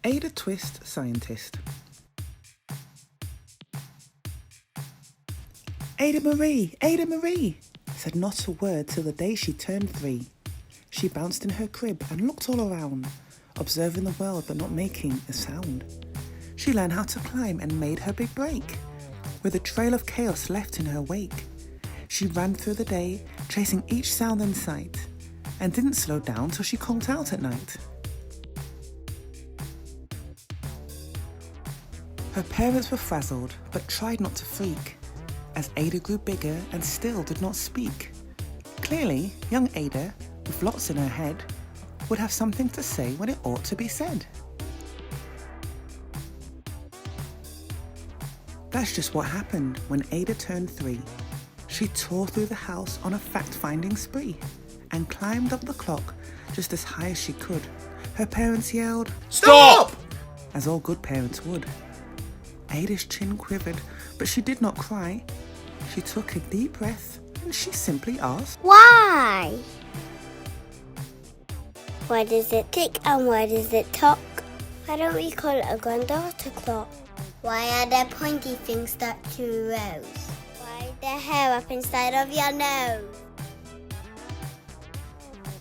Ada Twist, scientist. Ada Marie, said not a word till the day she turned 3. She bounced in her crib and looked all around, observing the world but not making a sound. She learned how to climb and made her big break, with a trail of chaos left in her wake. She ran through the day, tracing each sound in sight, and didn't slow down till she conked out at night. Her parents were frazzled, but tried not to freak, as Ada grew bigger and still did not speak. Clearly, young Ada, with lots in her head, would have something to say when it ought to be said. That's just what happened when Ada turned 3. She tore through the house on a fact-finding spree and climbed up the clock just as high as she could. Her parents yelled, "Stop!" as all good parents would. Ada's chin quivered, but she did not cry. She took a deep breath and she simply asked, "Why? Why does it tick and why does it talk? Why don't we call it a granddaughter clock? Why are there pointy things stuck to rows? Why is there hair up inside of your nose?"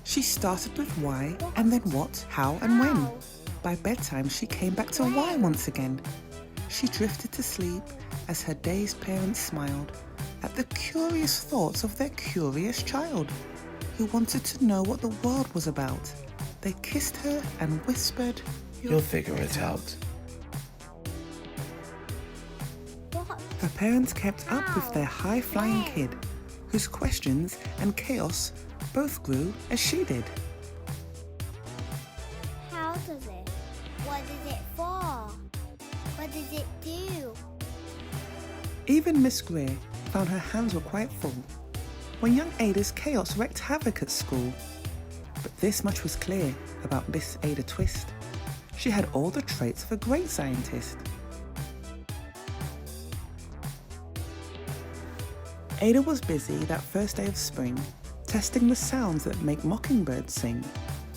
She started with why and then what, how and when. By bedtime she came back to why once again. She drifted to sleep as her dazed parents smiled at the curious thoughts of their curious child, who wanted to know what the world was about. They kissed her and whispered, "You'll figure it out." What? Her parents kept up with their high-flying kid, whose questions and chaos both grew as she did. How does it? What is it for? What does it do? Even Miss Greer found her hands were quite full when young Ada's chaos wreaked havoc at school. But this much was clear about Miss Ada Twist. She had all the traits of a great scientist. Ada was busy that first day of spring, testing the sounds that make mockingbirds sing,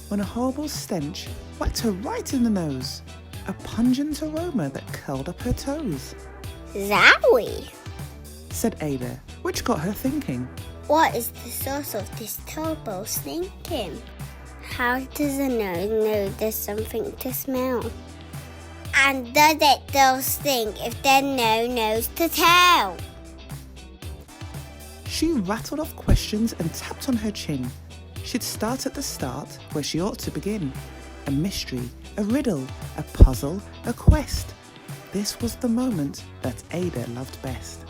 when a horrible stench whacked her right in the nose, a pungent aroma that curled up her toes. "Zowie! Said Ada, which got her thinking. What is the source of this terrible stinking? How does a nose know there's something to smell? And does it still stink if there's no nose to tell?" She rattled off questions and tapped on her chin. She'd start at the start where she ought to begin. A mystery, a riddle, a puzzle, a quest. This was the moment that Ada loved best.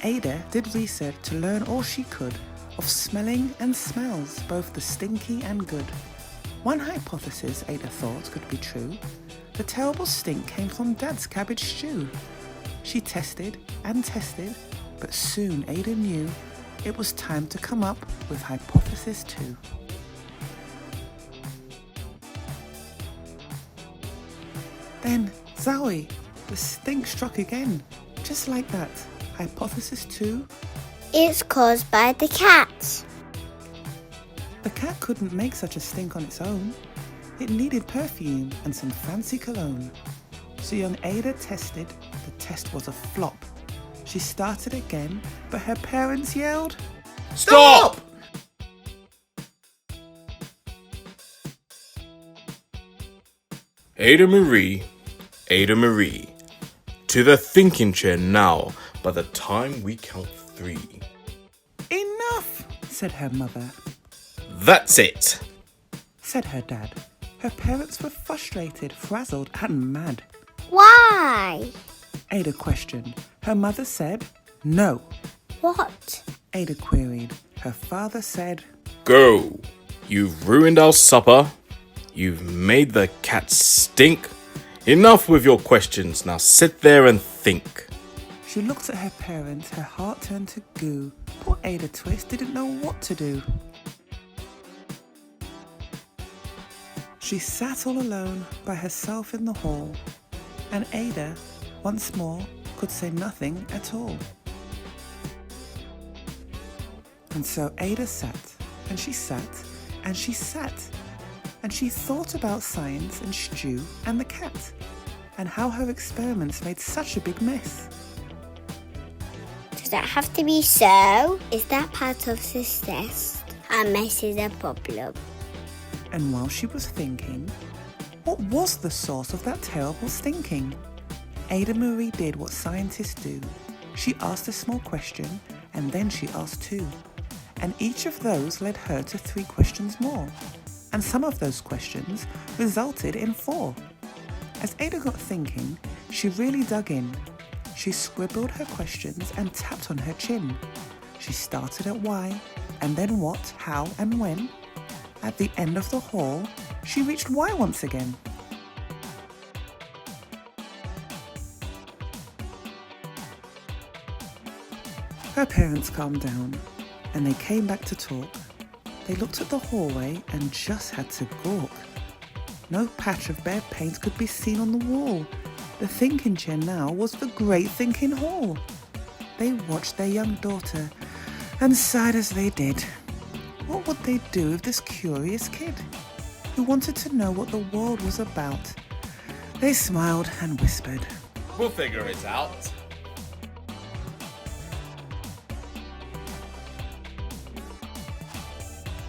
Ada did research to learn all she could of smelling and smells, both the stinky and good. One hypothesis Ada thought could be true. The terrible stink came from Dad's cabbage stew. She tested and tested, but soon Ada knew it was time to come up with hypothesis 2. Then, Zowie, the stink struck again, just like that. Hypothesis 2. It's caused by the cat. The cat couldn't make such a stink on its own. It needed perfume and some fancy cologne. So young Ada tested. The test was a flop. She started again, but her parents yelled, "Stop!" Ada Marie, to the thinking chair now by the time we count 3. "Enough," said her mother. "That's it," said her dad. Her parents were frustrated, frazzled and mad. "Why?" Ada questioned. Her mother said, "No." "What?" Ada queried. Her father said, "Go. You've ruined our supper. You've made the cat stink. Enough with your questions. Now sit there and think." She looked at her parents, her heart turned to goo. Poor Ada Twist didn't know what to do. She sat all alone by herself in the hall, and Ada, once more, could say nothing at all. And so Ada sat, and she sat, And she sat and she thought about science and Stu and the cat and how her experiments made such a big mess. Does that have to be so? Is that part of this test? A mess is a problem. And while she was thinking, what was the source of that terrible stinking? Ada Marie did what scientists do. She asked a small question and then she asked two. And each of those led her to 3 questions more. And some of those questions resulted in 4. As Ada got thinking, she really dug in. She scribbled her questions and tapped on her chin. She started at why, and then what, how, and when. At the end of the hall, she reached why once again. Her parents calmed down, and they came back to talk. They looked at the hallway and just had to gawk. No patch of bare paint could be seen on the wall. The thinking chair now was the great thinking hall. They watched their young daughter and sighed as they did. What would they do with this curious kid who wanted to know what the world was about? They smiled and whispered, We'll figure it out.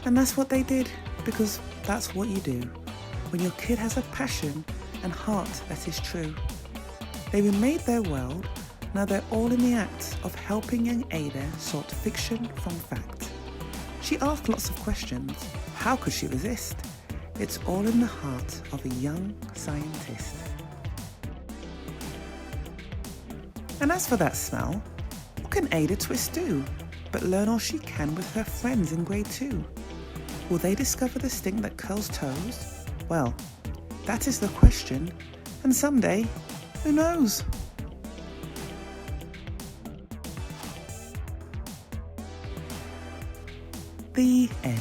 And that's what they did, because that's what you do when your kid has a passion and heart that is true. They remade their world. Now they're all in the act of helping young Ada sort fiction from fact. She asked lots of questions. How could she resist? It's all in the heart of a young scientist. And as for that smell, what can Ada Twist do but learn all she can with her friends in grade 2? Will they discover the stink that curls toes? Well, that is the question, and someday, who knows? The end.